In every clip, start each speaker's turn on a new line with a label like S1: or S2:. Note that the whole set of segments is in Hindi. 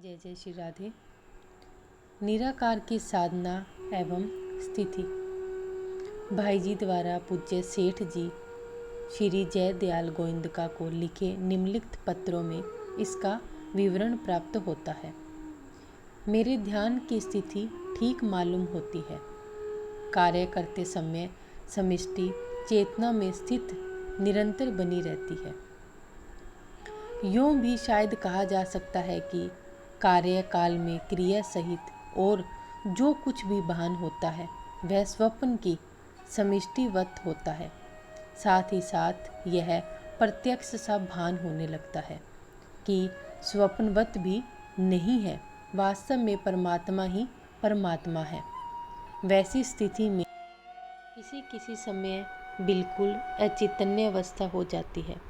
S1: जय जय श्री राधे। निराकार की साधना एवं स्थिति। भाई जी द्वारा पूज्य सेठ जी श्री जय दयाल गोविंदका को लिखे निम्नलिखित पत्रों में इसका विवरण प्राप्त होता है। मेरे ध्यान की स्थिति ठीक मालूम होती है। कार्य करते समय समष्टि चेतना में स्थित निरंतर बनी रहती है। यूँ भी शायद कहा जा सकता है कि कार्यकाल में क्रिया सहित और जो कुछ भी भान होता है वह स्वप्न की समष्टिवत होता है। साथ ही साथ यह प्रत्यक्ष सा भान होने लगता है कि स्वप्नवत भी नहीं है, वास्तव में परमात्मा ही परमात्मा है। वैसी स्थिति में किसी किसी समय बिल्कुल अचैतन्य अवस्था हो जाती है।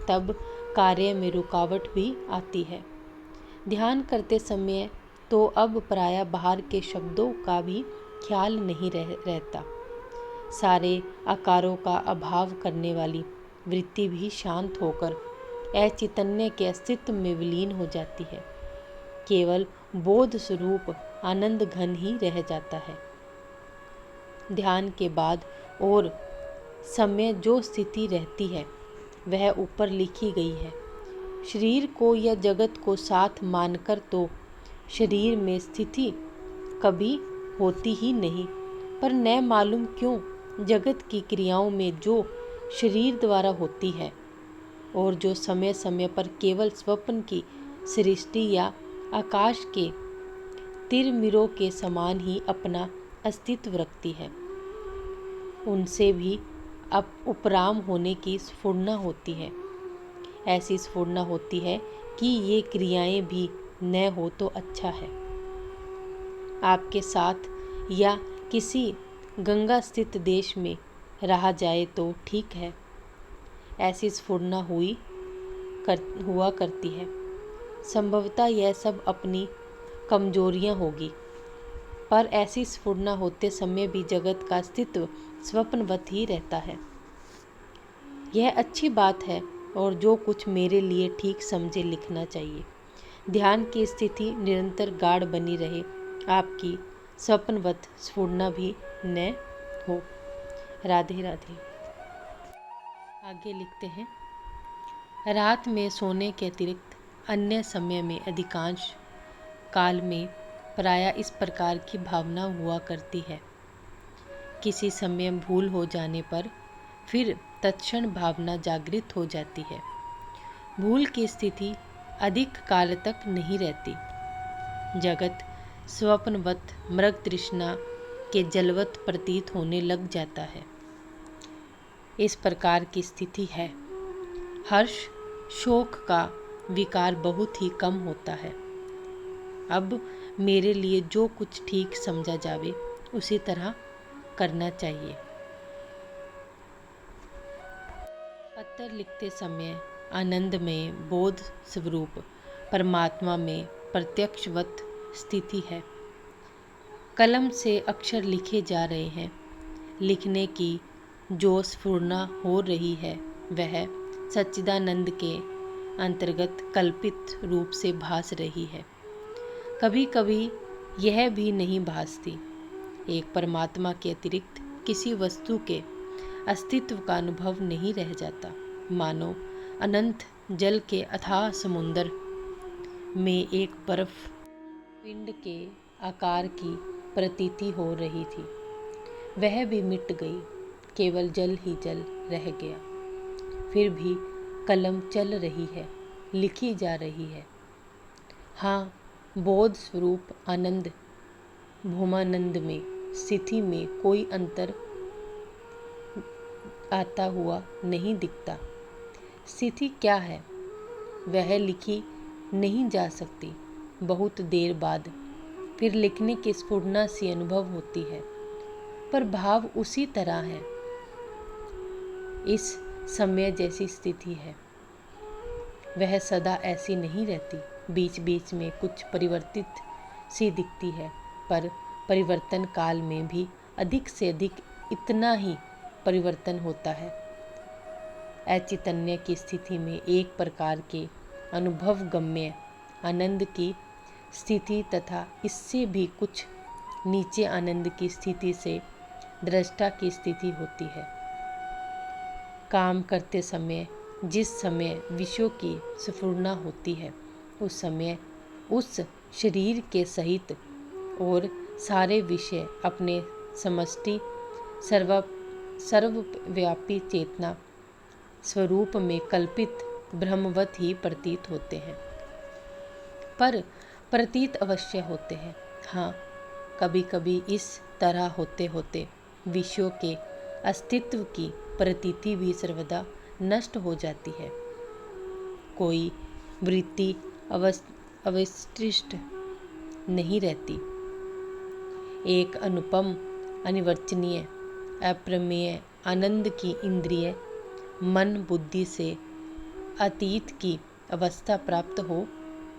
S1: तब कार्य में रुकावट भी आती है। ध्यान करते समय तो अब प्रायः बाहर के शब्दों का भी ख्याल नहीं रहता। सारे आकारों का अभाव करने वाली वृत्ति भी शांत होकर अचैतन्य के अस्तित्व में विलीन हो जाती है। केवल बोध स्वरूप आनंद घन ही रह जाता है। ध्यान के बाद और समय जो स्थिति रहती है वह ऊपर लिखी गई है। शरीर को या जगत को साथ मानकर तो शरीर में स्थिति कभी होती ही नहीं, पर न मालूम क्यों जगत की क्रियाओं में जो शरीर द्वारा होती है और जो समय समय पर केवल स्वप्न की सृष्टि या आकाश के तिरमिरों के समान ही अपना अस्तित्व रखती है, उनसे भी अब उपराम होने की स्फुरना होती है। ऐसी स्फुरना होती है कि ये क्रियाएं भी न हो तो अच्छा है। आपके साथ या किसी गंगा स्थित देश में रहा जाए तो ठीक है। ऐसी स्फुरना हुआ करती है। संभवतः यह सब अपनी कमजोरियां होगी, पर ऐसी स्फुरना होते समय भी जगत का अस्तित्व स्वप्नवत ही रहता है। यह अच्छी बात है और जो कुछ मेरे लिए ठीक समझे लिखना चाहिए। ध्यान की स्थिति निरंतर गाढ़ बनी रहे, आपकी स्वप्नवत स्फुरना भी न हो। राधे राधे। आगे लिखते हैं, रात में सोने के अतिरिक्त अन्य समय में अधिकांश काल में प्रायः इस प्रकार की भावना हुआ करती है। किसी समय भूल हो जाने पर फिर तत्क्षण भावना जागृत हो जाती है। भूल की स्थिति अधिक काल तक नहीं रहती। जगत स्वप्नवत मृग तृष्णा के जलवत प्रतीत होने लग जाता है। इस प्रकार की स्थिति है। हर्ष शोक का विकार बहुत ही कम होता है। अब मेरे लिए जो कुछ ठीक समझा जावे उसी तरह करना चाहिए। पत्र लिखते समय आनंद में बोध स्वरूप परमात्मा में प्रत्यक्षवत स्थिति है। कलम से अक्षर लिखे जा रहे हैं। लिखने की जो स्फुरना हो रही है वह सच्चिदानंद के अंतर्गत कल्पित रूप से भास रही है। कभी कभी यह भी नहीं भासती। एक परमात्मा के अतिरिक्त किसी वस्तु के अस्तित्व का अनुभव नहीं रह जाता। मानो अनंत जल के अथाह समुंदर में एक बर्फ पिंड के आकार की प्रतीति हो रही थी। वह भी मिट गई, केवल जल ही जल रह गया। फिर भी कलम चल रही है, लिखी जा रही है। हाँ, बोध स्वरूप आनंद भूमानंद में स्थिति में कोई अंतर आता हुआ नहीं दिखता। स्थिति क्या है वह लिखी नहीं जा सकती। बहुत देर बाद फिर लिखने की स्फुरना सी अनुभव होती है, पर भाव उसी तरह है। इस समय जैसी स्थिति है वह सदा ऐसी नहीं रहती। बीच बीच में कुछ परिवर्तित सी दिखती है, पर परिवर्तन काल में भी अधिक से अधिक इतना ही परिवर्तन होता है। अचैतन्य की स्थिति में एक प्रकार के अनुभव गम्य आनंद की स्थिति तथा इससे भी कुछ नीचे आनंद की स्थिति से दृष्टा की स्थिति होती है। काम करते समय जिस समय विषयों की स्फुरना होती है उस समय उस शरीर के सहित और सारे विषय अपने समष्टि सर्वव्यापी चेतना स्वरूप में कल्पित ब्रह्मवत ही प्रतीत होते हैं। पर प्रतीत अवश्य होते हैं। हाँ, कभी कभी इस तरह होते होते विषयों के अस्तित्व की प्रतीति भी सर्वदा नष्ट हो जाती है। कोई वृत्ति अवशिष्ट नहीं रहती। एक अनुपम, अनिर्वचनीय, अप्रमेय आनंद की इंद्रिय मन बुद्धि से अतीत की अवस्था प्राप्त हो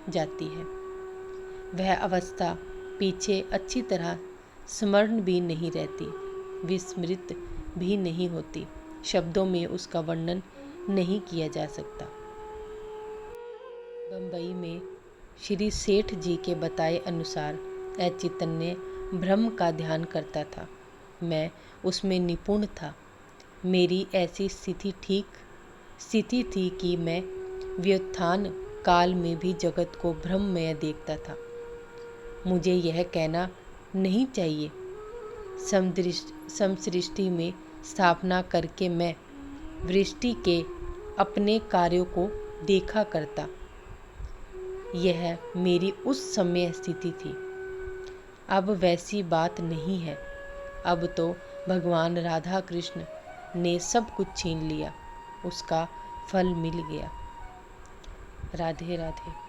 S1: जाती है। वह अवस्था पीछे अच्छी तरह स्मरण भी नहीं रहती, विस्मृत भी नहीं होती, शब्दों में उसका वर्णन नहीं किया जा सकता। बंबई में श्री सेठ जी के बताए अनुसार चैतन्य ब्रह्म का ध्यान करता था। मैं उसमें निपुण था। मेरी ऐसी स्थिति थी कि मैं व्युत्थान काल में भी जगत को ब्रह्ममय देखता था। मुझे यह कहना नहीं चाहिए। समसृष्टि में स्थापना करके मैं वृष्टि के अपने कार्यों को देखा करता। यह मेरी उस समय स्थिति थी। अब वैसी बात नहीं है। अब तो भगवान राधा कृष्ण ने सब कुछ छीन लिया, उसका फल मिल गया। राधे राधे।